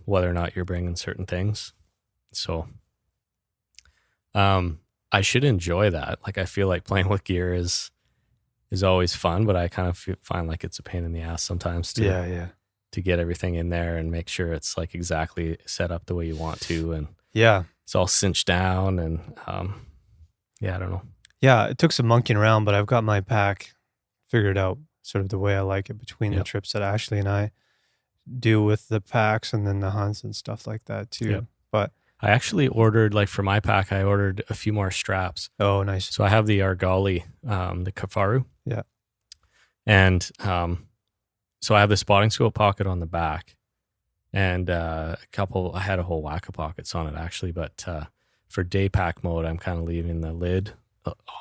Whether or not you're bringing certain things. So I should enjoy that. Like I feel like playing with gear is always fun, but I kind of find like it's a pain in the ass sometimes to get everything in there and make sure it's like exactly set up the way you want to, and Yeah. it's all cinched down, and I don't know. Yeah. It took some monkeying around, but I've got my pack figured out sort of the way I like it between the Yep. trips that Ashley and I do with the packs and then the hunts and stuff like that too. Yep. But I actually ordered, like for my pack, I ordered a few more straps. oh, nice. So I have the Argali, the Kafaru. Yeah. And so I have the spotting scope pocket on the back, and I had a whole whack of pockets on it actually, but for day pack mode, I'm kind of leaving the lid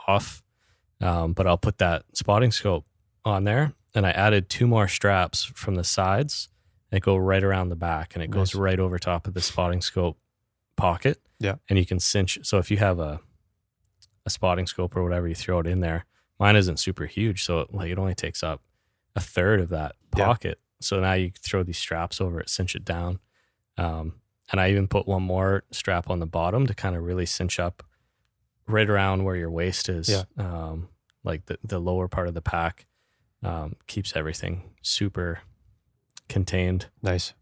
off. But I'll put that spotting scope on there, and I added 2 more straps from the sides that go right around the back, and it goes Nice. right over top of the spotting scope pocket. Yeah. And you can cinch. So if you have a spotting scope or whatever, you throw it in there. Mine isn't super huge, so it only takes up a third of that Yeah. pocket. So now you throw these straps over it, cinch it down. And I even put one more strap on the bottom to kind of really cinch up right around where your waist is. Yeah. Like the lower part of the pack keeps everything super contained. Nice.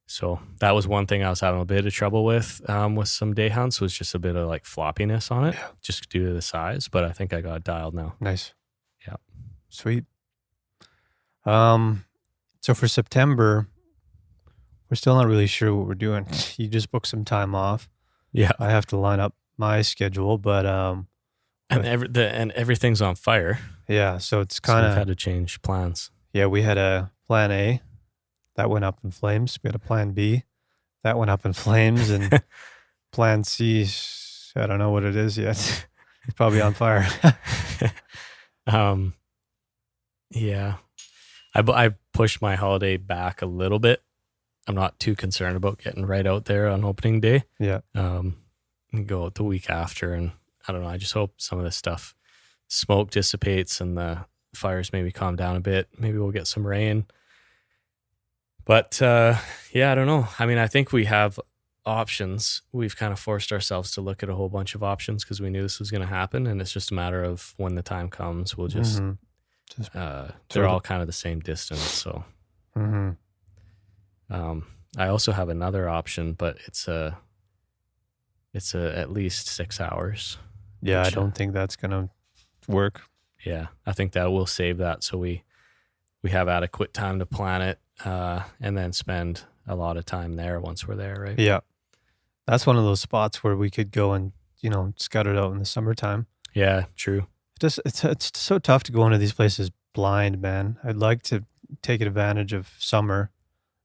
So that was one thing I was having a bit of trouble with some day hunts, was just a bit of like floppiness on it, just due to the size. But I think I got it dialed now. Nice. Yeah. Sweet. So for September, we're still not really sure what we're doing. You just booked some time off. Yeah. I have to line up my schedule, but And everything's on fire. yeah, so it's So kind we've of had to change plans. yeah, we had a plan A that went up in flames. We had a plan B that went up in flames, and plan C, I don't know what it is yet. It's probably on fire. Yeah. I pushed my holiday back a little bit. I'm not too concerned about getting right out there on opening day. Yeah. And go out the week after, and I don't know. I just hope some of this stuff smoke dissipates and the fires maybe calm down a bit. Maybe we'll get some rain. But yeah, I don't know. I mean, I think we have options. We've kind of forced ourselves to look at a whole bunch of options because we knew this was going to happen, and it's just a matter of when the time comes. We'll just, they're all kind of the same distance. So I also have another option, but it's at least 6 hours. Yeah, I don't think that's gonna work. Yeah, I think that will save that, so we have adequate time to plan it, and then spend a lot of time there once we're there, right? Yeah, that's one of those spots where we could go and scout it out in the summertime. Yeah, true. It's so tough to go into these places blind, man. I'd like to take advantage of summer.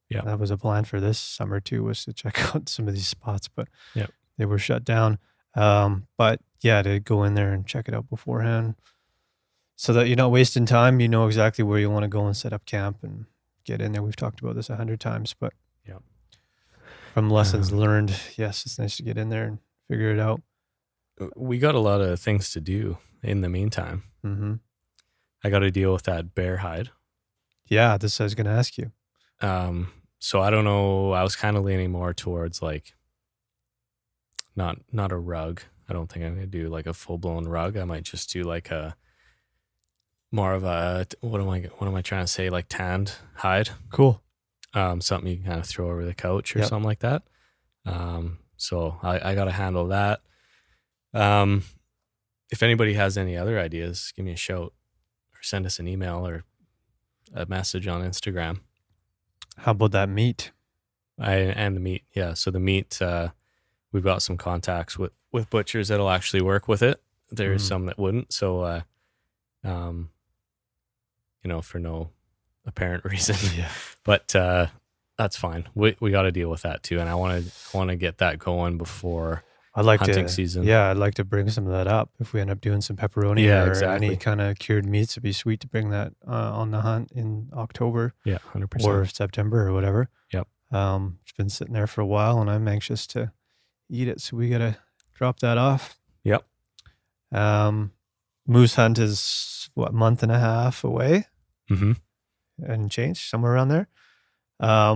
Yeah, that was a plan for this summer too, was to check out some of these spots, but yeah, they were shut down. But yeah, to go in there and check it out beforehand so that you're not wasting time. You know exactly where you want to go and set up camp and get in there. We've talked about this 100 times, but yeah, from lessons learned, yes, it's nice to get in there and figure it out. We got a lot of things to do in the meantime. I got to deal with that bear hide. Yeah, this I was going to ask you. So I don't know. I was kind of leaning more towards like not a rug. I don't think I'm gonna do like a full blown rug. I might just do like a more of a what am I trying to say, like tanned hide. Cool. Something you can kind of throw over the couch or something like that. So I got to handle that. If anybody has any other ideas, give me a shout or send us an email or a message on Instagram. How about that meat? And the meat, yeah. So the meat, we've got some contacts with butchers that'll actually work with it. There's some that wouldn't. So, for no apparent reason. Yeah. But that's fine. We got to deal with that too. And I want to get that going before hunting season. Yeah, I'd like to bring some of that up if we end up doing some pepperoni or any kind of cured meats. It'd be sweet to bring that on the hunt in October. Yeah, 100%. Or September or whatever. Yep. It's been sitting there for a while and I'm anxious to eat it. So we got to drop that off. Yep. Moose hunt is what, month and a half away? And change, somewhere around there. Are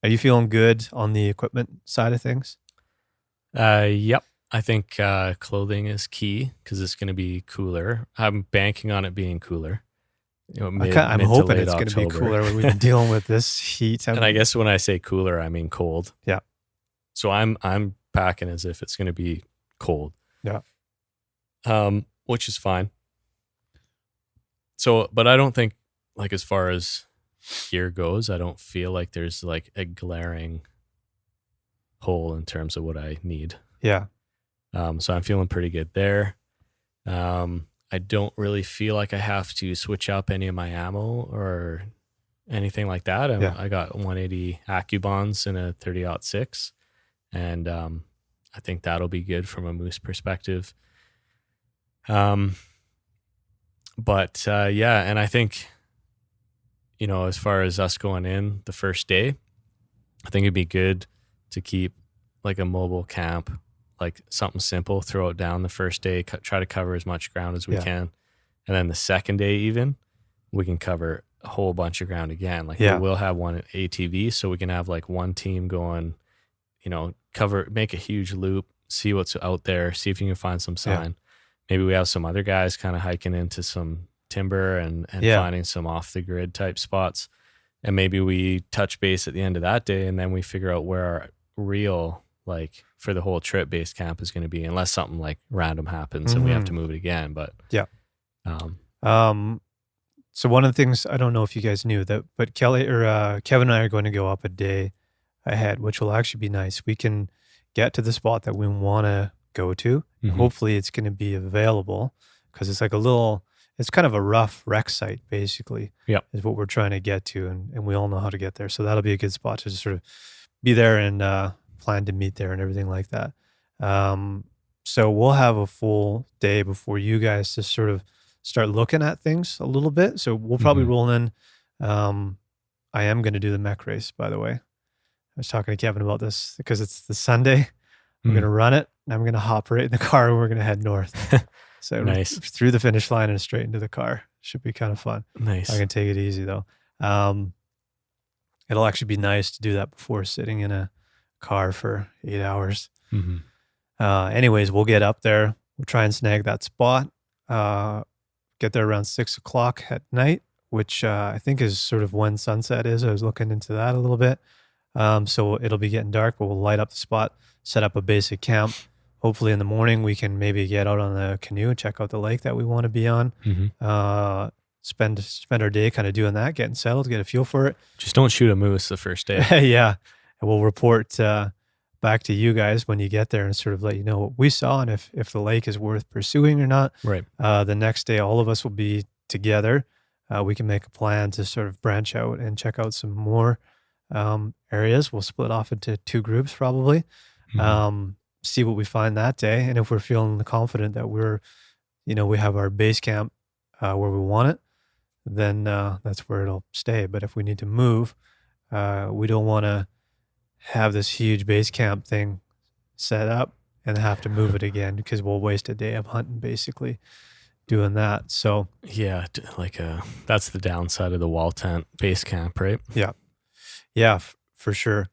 you feeling good on the equipment side of things? Yep. I think clothing is key because it's going to be cooler. I'm banking on it being cooler. I'm hoping it's going to be cooler when we've been dealing with this heat. And I guess when I say cooler, I mean cold. Yeah. So I'm packing as if it's going to be cold. Yeah. Which is fine. So, but I don't think, like, as far as gear goes, I don't feel like there's like a glaring hole in terms of what I need. Yeah. So I'm feeling pretty good there. I don't really feel like I have to switch up any of my ammo or anything like that. I got 180 AccuBonds in a 30-06, and I think that'll be good from a moose perspective. But and I think, as far as us going in the first day, I think it'd be good to keep like a mobile camp, like something simple, throw it down the first day, try to cover as much ground as we can. And then the second day, even, we can cover a whole bunch of ground again. Like we'll have one ATV, so we can have like one team going, make a huge loop, see what's out there, see if you can find some sign. Yeah. Maybe we have some other guys kind of hiking into some timber and finding some off the grid type spots. And maybe we touch base at the end of that day, and then we figure out where our real, like, for the whole trip base camp is going to be, unless something like random happens and we have to move it again. But so one of the things, I don't know if you guys knew that, but Kevin and I are going to go up a day ahead, which will actually be nice. We can get to the spot that we want to go to. Hopefully it's going to be available, because it's like it's kind of a rough wreck site, basically. Yeah, is what we're trying to get to, and we all know how to get there. So that'll be a good spot to just sort of be there and plan to meet there and everything like that. So we'll have a full day before you guys to sort of start looking at things a little bit. So we'll probably roll in. I am going to do the mech race, by the way. I was talking to Kevin about this because it's the Sunday. I'm going to run it, and I'm going to hop right in the car, and we're going to head north. So Nice. through the finish line and straight into the car. Should be kind of fun. Nice. I can take it easy though. It'll actually be nice to do that before sitting in a car for 8 hours. Mm-hmm. Anyways, we'll get up there. We'll try and snag that spot. Get there around 6 o'clock at night, which I think is sort of when sunset is. I was looking into that a little bit. So it'll be getting dark, but we'll light up the spot, set up a basic camp. Hopefully in the morning we can maybe get out on the canoe and check out the lake that we want to be on. Mm-hmm. Spend our day kind of doing that, getting settled, get a feel for it. Just don't shoot a moose the first day. Yeah. And we'll report back to you guys when you get there and sort of let you know what we saw and if the lake is worth pursuing or not. Right. The next day, all of us will be together. We can make a plan to sort of branch out and check out some more areas. We'll split off into 2 groups probably. Mm-hmm. See what we find that day. And if we're feeling confident that we have our base camp where we want it, then that's where it'll stay. But if we need to move, we don't want to have this huge base camp thing set up and have to move it again because we'll waste a day of hunting basically doing that. So yeah, that's the downside of the wall tent base camp, right? Yeah, for sure.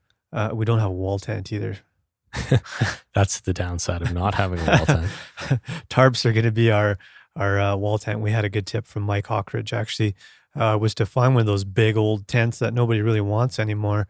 We don't have a wall tent either. That's the downside of not having a wall tent. Tarps are going to be our wall tent. We had a good tip from Mike Hawkridge actually, was to find one of those big old tents that nobody really wants anymore,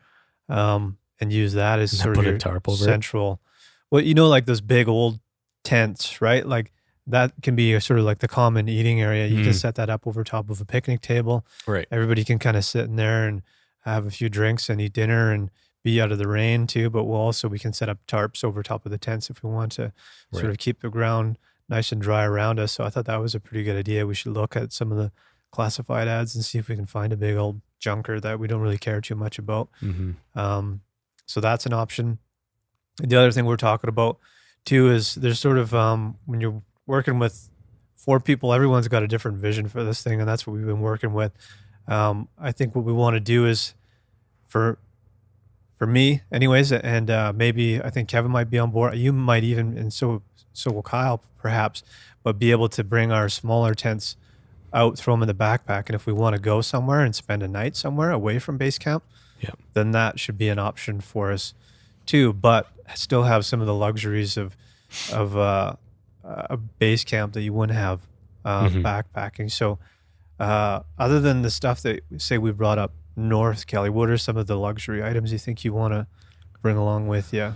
and use that as sort of put a your tarp over central. Well, like those big old tents, right? Like that can be sort of like the common eating area. You can set that up over top of a picnic table. Right. Everybody can kind of sit in there and have a few drinks and eat dinner and be out of the rain too. But we can set up tarps over top of the tents if we want to sort of keep the ground nice and dry around us. So I thought that was a pretty good idea. We should look at some of the classified ads and see if we can find a big old junker that we don't really care too much about. Mm-hmm. So that's an option. The other thing we're talking about too is there's sort of, when you're working with 4 people, everyone's got a different vision for this thing. And that's what we've been working with. I think what we want to do is for me anyways, and maybe I think Kevin might be on board. You might even, and so will Kyle perhaps, but be able to bring our smaller tents out, throw them in the backpack. And if we want to go somewhere and spend a night somewhere away from base camp, then that should be an option for us too, but still have some of the luxuries of a base camp that you wouldn't have backpacking. So other than the stuff that say we brought up north, Kelly, what are some of the luxury items you think you want to bring along with you?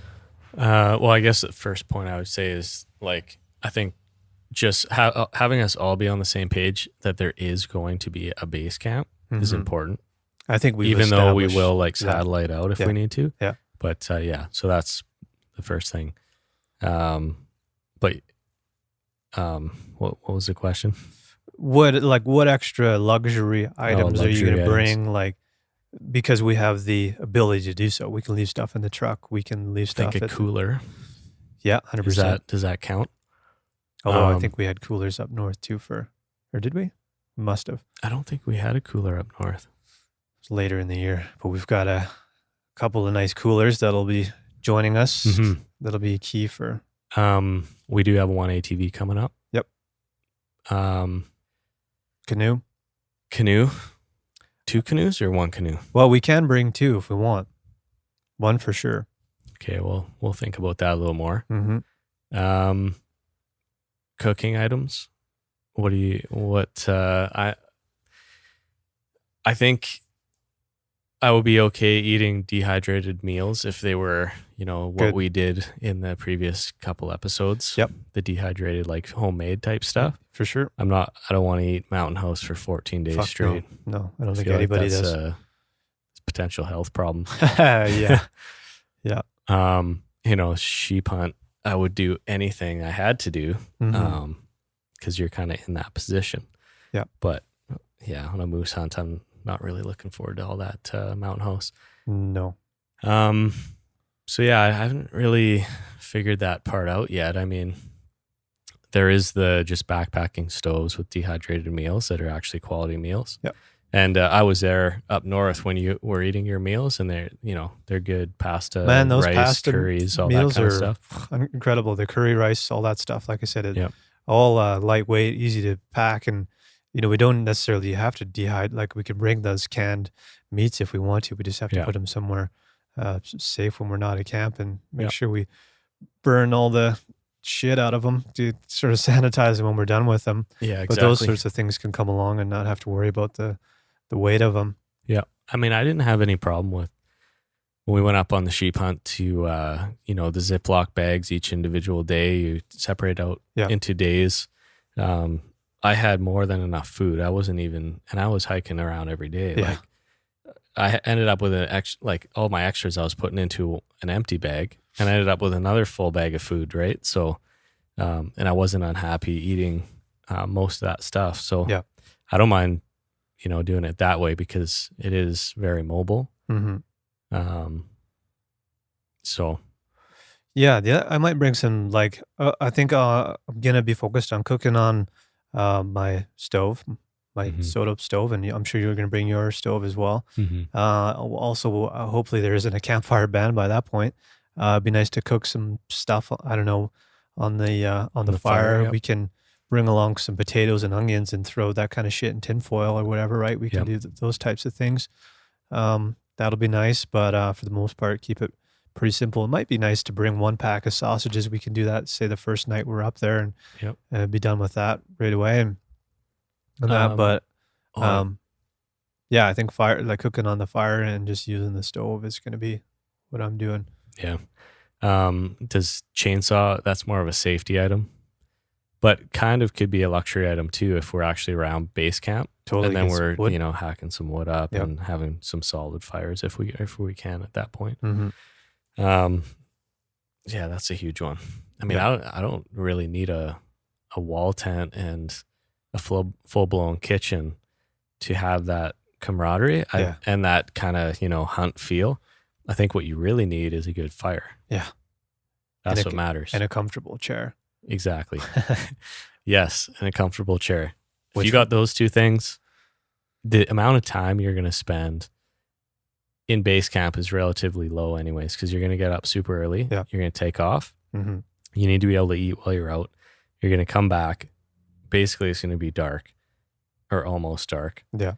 Well, I guess the first point I would say is I think just having us all be on the same page that there is going to be a base camp is important. I think even though we will satellite out if we need to. Yeah. But so that's the first thing. But what was the question? What extra luxury items are you going to bring? Because we have the ability to do so. We can leave stuff in the truck. We can leave stuff. I think a cooler. Yeah, 100%. Does that count? Although I think we had coolers up north too or did we? Must have. I don't think we had a cooler up north. It's later in the year, but we've got a couple of nice coolers that'll be joining us. Mm-hmm. That'll be key for. We do have one ATV coming up. Yep. Canoe. 2 canoes or 1 canoe? Well, we can bring 2 if we want. 1 for sure. Okay, well, we'll think about that a little more. Mm-hmm. Cooking items. I think I would be okay eating dehydrated meals if they were, what Good. we did in the previous couple episodes. Yep. The dehydrated, homemade type stuff. For sure. I don't want to eat Mountain House for 14 days Fuck straight. No, I don't think anybody that's does. a potential health problem. Yeah. Yeah. Sheep hunt, I would do anything I had to do. Mm-hmm. Because you're kind of in that position. Yeah. But on a moose hunt, I'm not really looking forward to all that Mountain House. No. So I haven't really figured that part out yet. I mean, there is the just backpacking stoves with dehydrated meals that are actually quality meals. Yep. And I was there up north when you were eating your meals, and they're good pasta, Man, those rice, pasta curries, all meals that kind are of stuff. incredible. The curry rice, all that stuff. Like I said, Yep. all lightweight, easy to pack, and we don't necessarily have to dehydrate. Like we could bring those canned meats if we want to. We just have to put them somewhere safe when we're not at camp, and make sure we burn all the shit out of them to sort of sanitize them when we're done with them. Yeah, exactly. But those sorts of things can come along and not have to worry about the weight of them. Yeah. I mean, I didn't have any problem with when we went up on the sheep hunt to, the Ziploc bags each individual day. You separate out into days. I had more than enough food. I wasn't even, and I was hiking around every day. Yeah. Like I ended up with all my extras I was putting into an empty bag, and I ended up with another full bag of food. Right. So, and I wasn't unhappy eating most of that stuff. So I don't mind, doing it that way because it is very mobile. Mm-hmm. So I might bring some, like, I think I'm gonna be focused on cooking on my stove, my soda stove, and I'm sure you're gonna bring your stove as well. Also, hopefully there isn't a campfire ban by that point. It'd be nice to cook some stuff, I don't know, on the fire. Yep. We can bring along some potatoes and onions and throw that kind of shit in tinfoil or whatever, right? We can do those types of things. That'll be nice, but for the most part, keep it pretty simple. It might be nice to bring 1 pack of sausages. We can do that, say, the first night we're up there, and be done with that right away. And that, I think cooking on the fire and just using the stove is going to be what I'm doing. Yeah. Does chainsaw, that's more of a safety item, but kind of could be a luxury item too if we're actually around base camp. Totally. And then we're hacking some wood up and having some solid fires if we can at that point. That's a huge one. I mean, I don't really need a wall tent and a full blown kitchen to have that camaraderie and that kind of hunt feel. I think what you really need is a good fire. Yeah, that's what matters. And a comfortable chair. Exactly. Yes, and a comfortable chair. If you got those two things, the amount of time you're going to spend in base camp is relatively low anyways, because you're going to get up super early. Yeah. You're going to take off. You need to be able to eat while you're out. You're going to come back. Basically, it's going to be dark or almost dark. Yeah.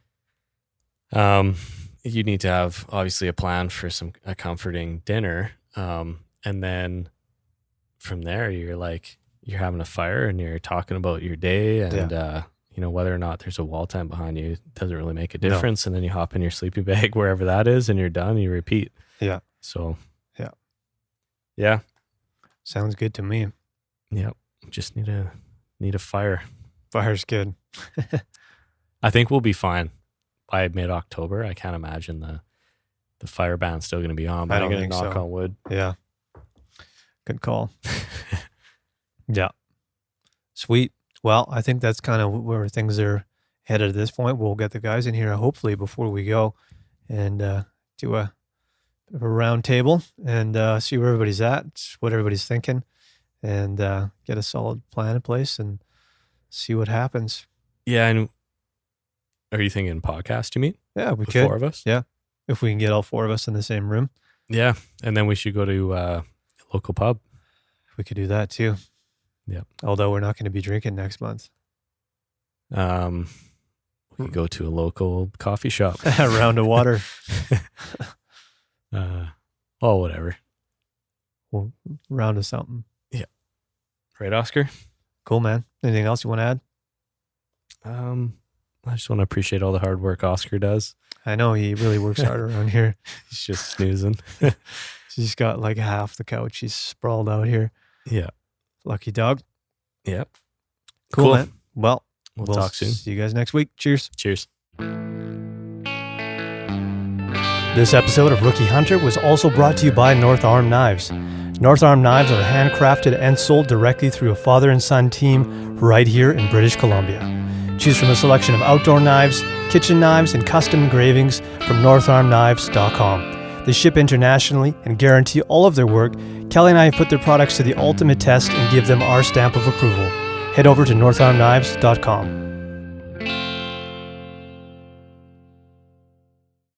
You need to have, obviously, a plan for a comforting dinner. And then from there, you're having a fire and you're talking about your day and, whether or not there's a wall tent behind you doesn't really make a difference. No. And then you hop in your sleeping bag wherever that is and you're done. You repeat. Yeah. So. Yeah. Yeah. Sounds good to me. Yep. Just need a fire. Fire's good. I think we'll be fine by mid-October. I can't imagine the fire ban's still going to be on. But I'm going to knock on wood. Yeah. Good call. Yeah. Sweet. Well, I think that's kind of where things are headed at this point. We'll get the guys in here hopefully before we go and do a bit of a round table and see where everybody's at, what everybody's thinking, and get a solid plan in place and see what happens. Yeah. And are you thinking podcast, you mean? Yeah, we could. 4 of us? Yeah. If we can get all 4 of us in the same room. Yeah. And then we should go to a local pub. We could do that too. Yeah. Although we're not going to be drinking next month. We could go to a local coffee shop. A round of water. Whatever. Well, round of something. Yeah. Right, Oscar? Cool, man. Anything else you want to add? I just want to appreciate all the hard work Oscar does. I know he really works hard around here. He's just snoozing. He's got like half the couch. He's sprawled out here. Yeah. Lucky dog. Yep. Cool, man. Well, we'll talk soon. See you guys next week. Cheers. Cheers. This episode of Rookie Hunter was also brought to you by North Arm Knives. North Arm Knives are handcrafted and sold directly through a father and son team right here in British Columbia. Choose from a selection of outdoor knives, kitchen knives, and custom engravings from northarmknives.com. They ship internationally and guarantee all of their work. Kelly and I have put their products to the ultimate test and give them our stamp of approval. Head over to northarmknives.com.